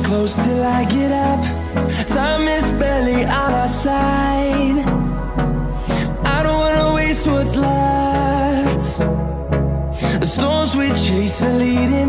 close till I get up. Time is barely on our side. I don't wanna waste what's left. The storms we chase are leading